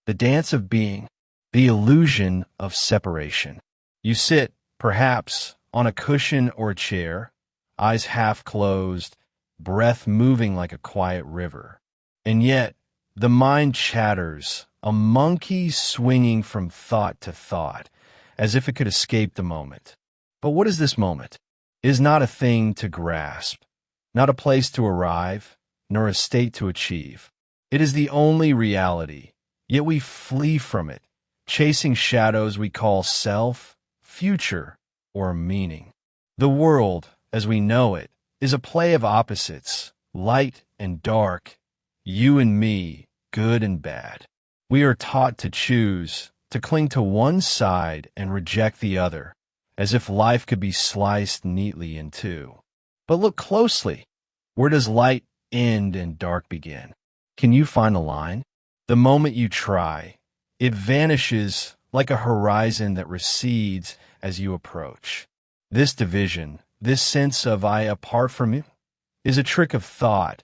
the dance of being, the illusion of separation. You sit, perhaps, on a cushion or a chair, eyes half closed, breath moving like a quiet river. And yet, the mind chatters, a monkey swinging from thought to thought, as if it could escape the moment. But what is this moment? It is not a thing to grasp, not a place to arrive, nor a state to achieve. It is the only reality, yet we flee from it, chasing shadows we call self, future, or meaning. The world, as we know it, is a play of opposites, light and dark, you and me, good and bad. We are taught to choose, to cling to one side and reject the other, as if life could be sliced neatly in two. But look closely. Where does light end and dark begin? Can you find a line? The moment you try, it vanishes like a horizon that recedes as you approach. This division, this sense of I apart from you, is a trick of thought,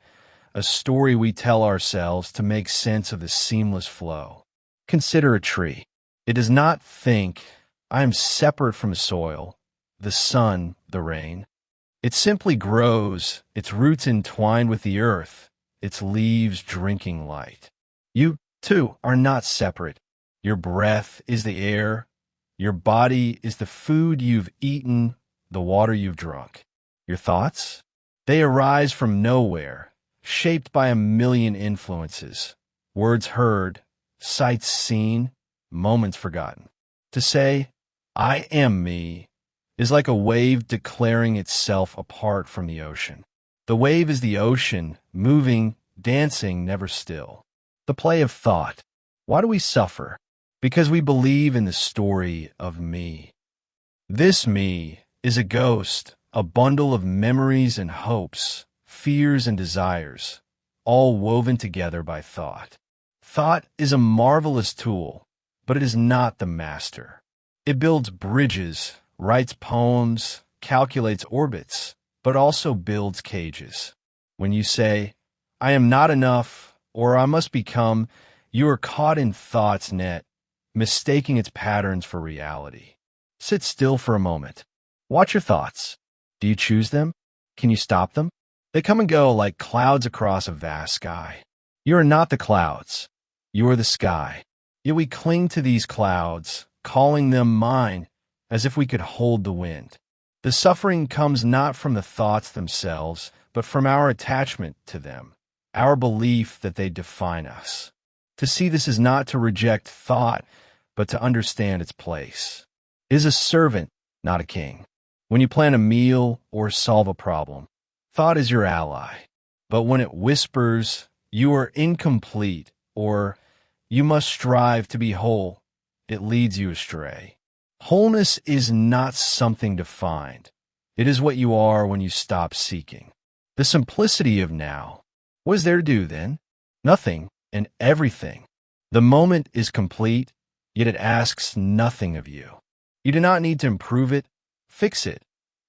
a story we tell ourselves to make sense of the seamless flow. Consider a tree. It does not think, I am separate from the soil, the sun, the rain. It simply grows, its roots entwined with the earth, its leaves drinking light. You, too, are not separate. Your breath is the air. Your body is the food you've eaten, the water you've drunk. Your thoughts? They arise from nowhere, shaped by a million influences, words heard, sights seen, moments forgotten. To say, I am me, is like a wave declaring itself apart from the ocean. The wave is the ocean, moving, dancing, never still. The play of thought. Why do we suffer? Because we believe in the story of me. This me is a ghost, a bundle of memories and hopes, fears and desires, all woven together by thought. Thought is a marvelous tool, but it is not the master. It builds bridges, writes poems, calculates orbits, but also builds cages. When you say, I am not enough, or I must become, you are caught in thought's net, mistaking its patterns for reality. Sit still for a moment. Watch your thoughts. Do you choose them? Can you stop them? They come and go like clouds across a vast sky. You are not the clouds. You are the sky. Yet we cling to these clouds, calling them mine, as if we could hold the wind. The suffering comes not from the thoughts themselves, but from our attachment to them, our belief that they define us. To see this is not to reject thought, but to understand its place. It is a servant, not a king. When you plan a meal or solve a problem, thought is your ally. But when it whispers, you are incomplete, or you must strive to be whole, it leads you astray. Wholeness is not something defined. It is what you are when you stop seeking. The simplicity of now. What is there to do then? Nothing and everything. The moment is complete, yet it asks nothing of you. You do not need to improve it, fix it,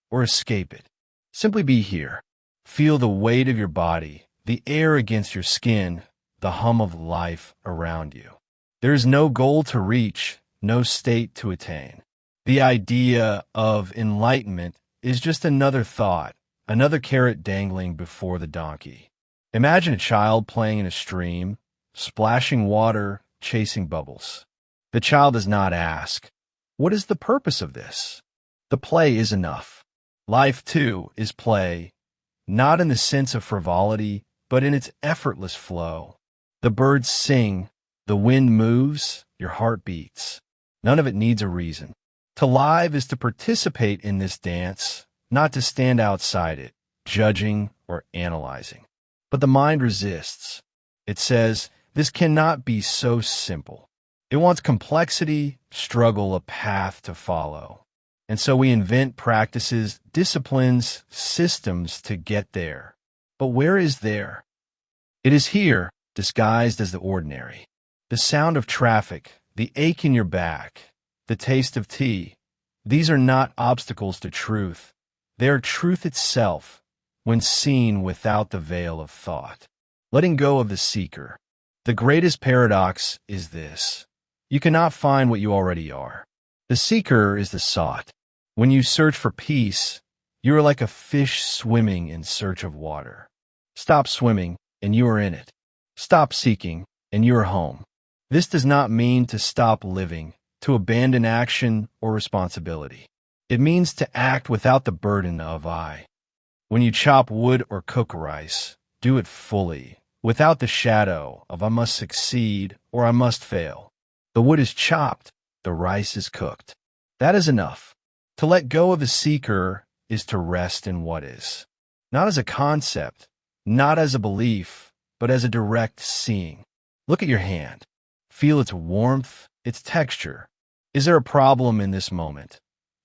or escape it. Simply be here. Feel the weight of your body, the air against your skin, the hum of life around you. There is no goal to reach, no state to attain. The idea of enlightenment is just another thought, another carrot dangling before the donkey. Imagine a child playing in a stream, splashing water, chasing bubbles. The child does not ask, what is the purpose of this? The play is enough. Life, too, is play, not in the sense of frivolity, but in its effortless flow. The birds sing, the wind moves, your heart beats. None of it needs a reason. To live is to participate in this dance, not to stand outside it, judging or analyzing. But the mind resists. It says, this cannot be so simple. It wants complexity, struggle, a path to follow. And so we invent practices, disciplines, systems to get there. But where is there? It is here, disguised as the ordinary. The sound of traffic, the ache in your back, the taste of tea. These are not obstacles to truth. They are truth itself, when seen without the veil of thought. Letting go of the seeker. The greatest paradox is this: you cannot find what you already are. The seeker is the sought. When you search for peace, you are like a fish swimming in search of water. Stop swimming, and you are in it. Stop seeking, and you are home. This does not mean to stop living, to abandon action or responsibility. It means to act without the burden of I. When you chop wood or cook rice, do it fully, without the shadow of I must succeed or I must fail. The wood is chopped, the rice is cooked. That is enough. To let go of the seeker is to rest in what is. Not as a concept, not as a belief, but as a direct seeing. Look at your hand. Feel its warmth, its texture. Is there a problem in this moment?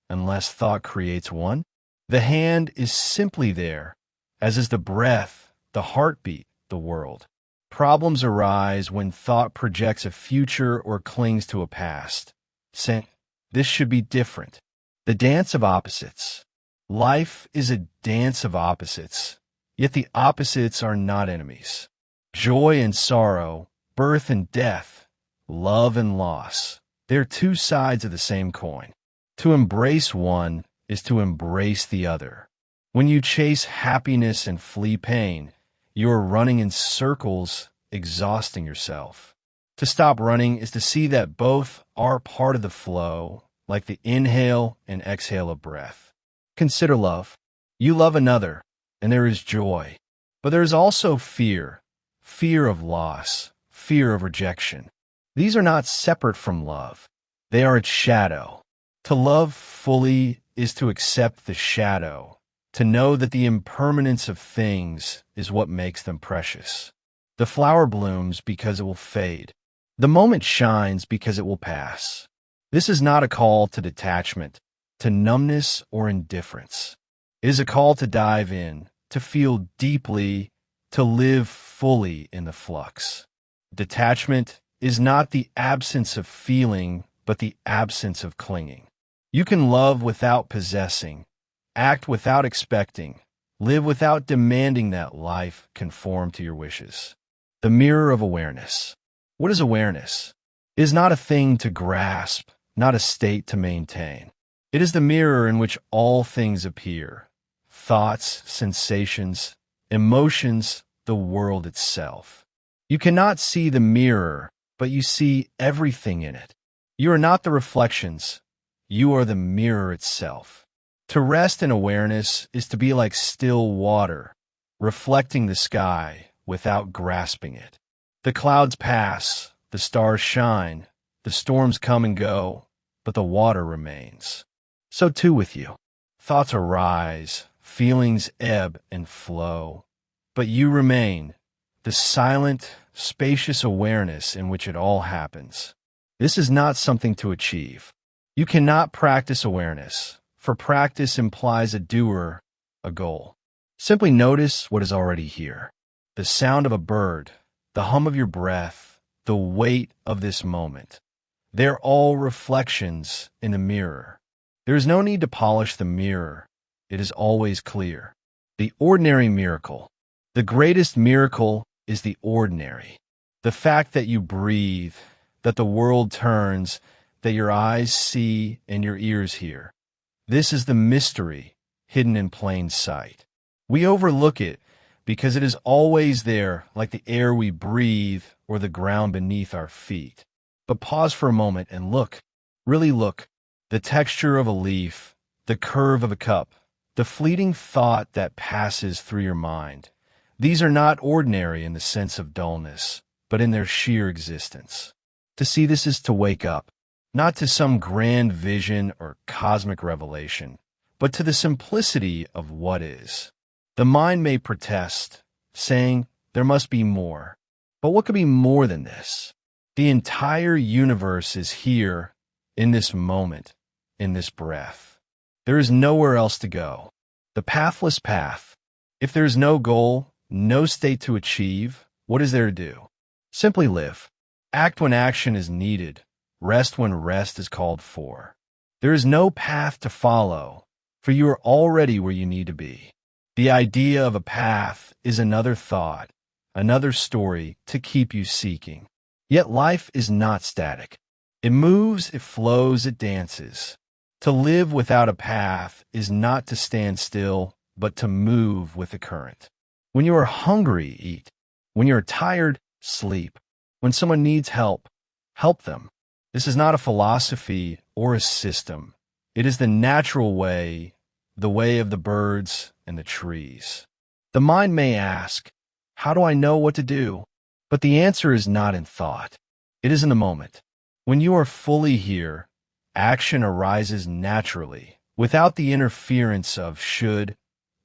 Unless thought creates one. The hand is simply there, as is the breath, the heartbeat, the world. Problems arise when thought projects a future or clings to a past, saying, this should be different. The dance of opposites. Life is a dance of opposites, yet the opposites are not enemies. Joy and sorrow, birth and death, love and loss, they're two sides of the same coin. To embrace one is to embrace the other. When you chase happiness and flee pain, you are running in circles, exhausting yourself. To stop running is to see that both are part of the flow, like the inhale and exhale of breath. Consider love. You love another, and there is joy. But there is also fear, fear of loss, fear of rejection. These are not separate from love. They are its shadow. To love fully is to accept the shadow, to know that the impermanence of things is what makes them precious. The flower blooms because it will fade. The moment shines because it will pass. This is not a call to detachment, to numbness or indifference. It is a call to dive in, to feel deeply, to live fully in the flux. Detachment is not the absence of feeling, but the absence of clinging. You can love without possessing, act without expecting, live without demanding that life conform to your wishes. The mirror of awareness. What is awareness? It is not a thing to grasp, not a state to maintain. It is the mirror in which all things appear. Thoughts, sensations, emotions, the world itself. You cannot see the mirror, but you see everything in it. You are not the reflections. You are the mirror itself. To rest in awareness is to be like still water, reflecting the sky without grasping it. The clouds pass, the stars shine, the storms come and go, but the water remains. So too with you. Thoughts arise, feelings ebb and flow, but you remain, the silent, spacious awareness in which it all happens. This is not something to achieve. You cannot practice awareness, for practice implies a doer, a goal. Simply notice what is already here. The sound of a bird, the hum of your breath, the weight of this moment. They're all reflections in the mirror. There is no need to polish the mirror. It is always clear. The ordinary miracle. The greatest miracle is the ordinary. The fact that you breathe, that the world turns, that your eyes see and your ears hear. This is the mystery hidden in plain sight. We overlook it because it is always there, like the air we breathe or the ground beneath our feet. But pause for a moment and look, really look. The texture of a leaf, the curve of a cup, the fleeting thought that passes through your mind. These are not ordinary in the sense of dullness, but in their sheer existence. To see this is to wake up, not to some grand vision or cosmic revelation, but to the simplicity of what is. The mind may protest, saying, there must be more. But what could be more than this? The entire universe is here, in this moment, in this breath. There is nowhere else to go. The pathless path. If there is no goal, no state to achieve, what is there to do? Simply live. Act when action is needed. Rest when rest is called for. There is no path to follow, for you are already where you need to be. The idea of a path is another thought, another story to keep you seeking. Yet life is not static. It moves, it flows, it dances. To live without a path is not to stand still, but to move with the current. When you are hungry, eat. When you are tired, sleep. When someone needs help, help them. This is not a philosophy or a system. It is the natural way, the way of the birds and the trees. The mind may ask, how do I know what to do? But the answer is not in thought. It is in the moment. When you are fully here, action arises naturally, without the interference of should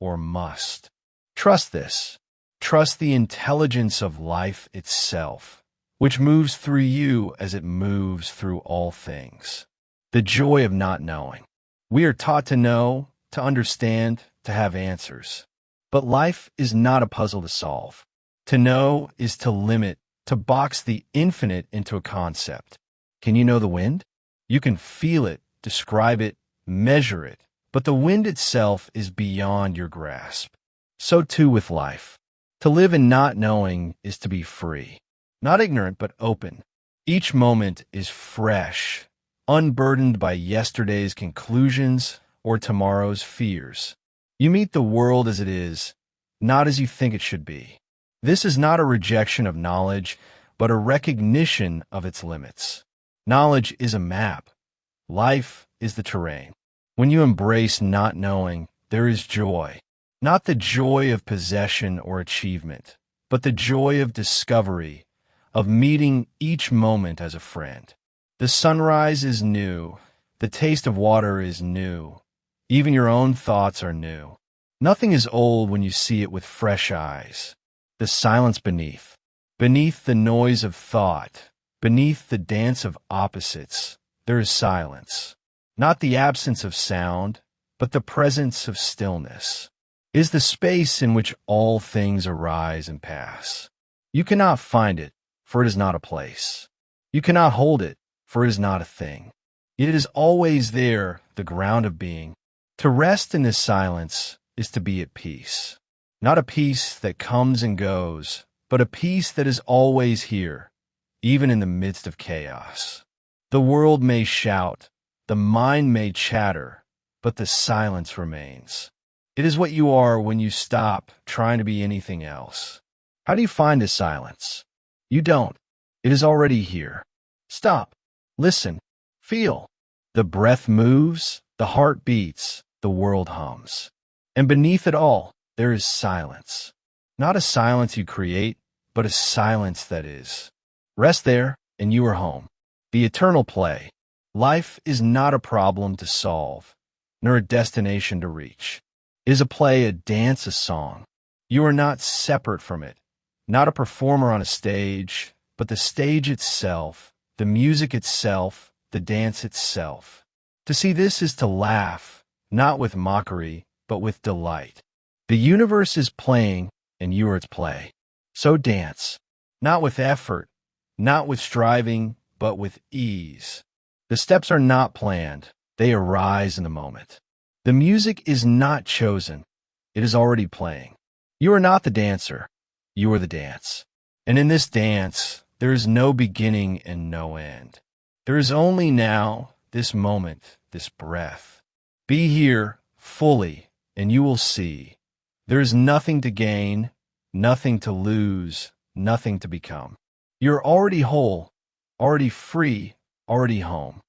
or must. Trust this. Trust the intelligence of life itself, which moves through you as it moves through all things. The joy of not knowing. We are taught to know, to understand, to have answers. But life is not a puzzle to solve. To know is to limit, to box the infinite into a concept. Can you know the wind? You can feel it, describe it, measure it, but the wind itself is beyond your grasp. So too with life. To live in not knowing is to be free. Not ignorant, but open. Each moment is fresh, unburdened by yesterday's conclusions or tomorrow's fears. You meet the world as it is, not as you think it should be. This is not a rejection of knowledge, but a recognition of its limits. Knowledge is a map. Life is the terrain. When you embrace not knowing, there is joy. Not the joy of possession or achievement, but the joy of discovery, of meeting each moment as a friend. The sunrise is new. The taste of water is new. Even your own thoughts are new. Nothing is old when you see it with fresh eyes. The silence beneath the noise of thought, beneath the dance of opposites, there is silence. Not the absence of sound, but the presence of stillness. It is the space in which all things arise and pass. You cannot find it, for it is not a place. You cannot hold it, for it is not a thing. Yet it is always there, the ground of being. To rest in this silence is to be at peace. Not a peace that comes and goes, but a peace that is always here, even in the midst of chaos. The world may shout, the mind may chatter, but the silence remains. It is what you are when you stop trying to be anything else. How do you find this silence? You don't. It is already here. Stop. Listen. Feel. The breath moves, the heart beats, the world hums. And beneath it all, there is silence. Not a silence you create, but a silence that is. Rest there, and you are home. The eternal play. Life is not a problem to solve, nor a destination to reach. It is a play, a dance, a song. You are not separate from it, not a performer on a stage, but the stage itself, the music itself, the dance itself. To see this is to laugh, not with mockery, but with delight. The universe is playing, and you are its play. So dance, not with effort, not with striving, but with ease. The steps are not planned. They arise in the moment. The music is not chosen. It is already playing. You are not the dancer. You are the dance. And in this dance, there is no beginning and no end. There is only now, this moment, this breath. Be here fully, and you will see. There is nothing to gain, nothing to lose, nothing to become. You're already whole, already free, already home.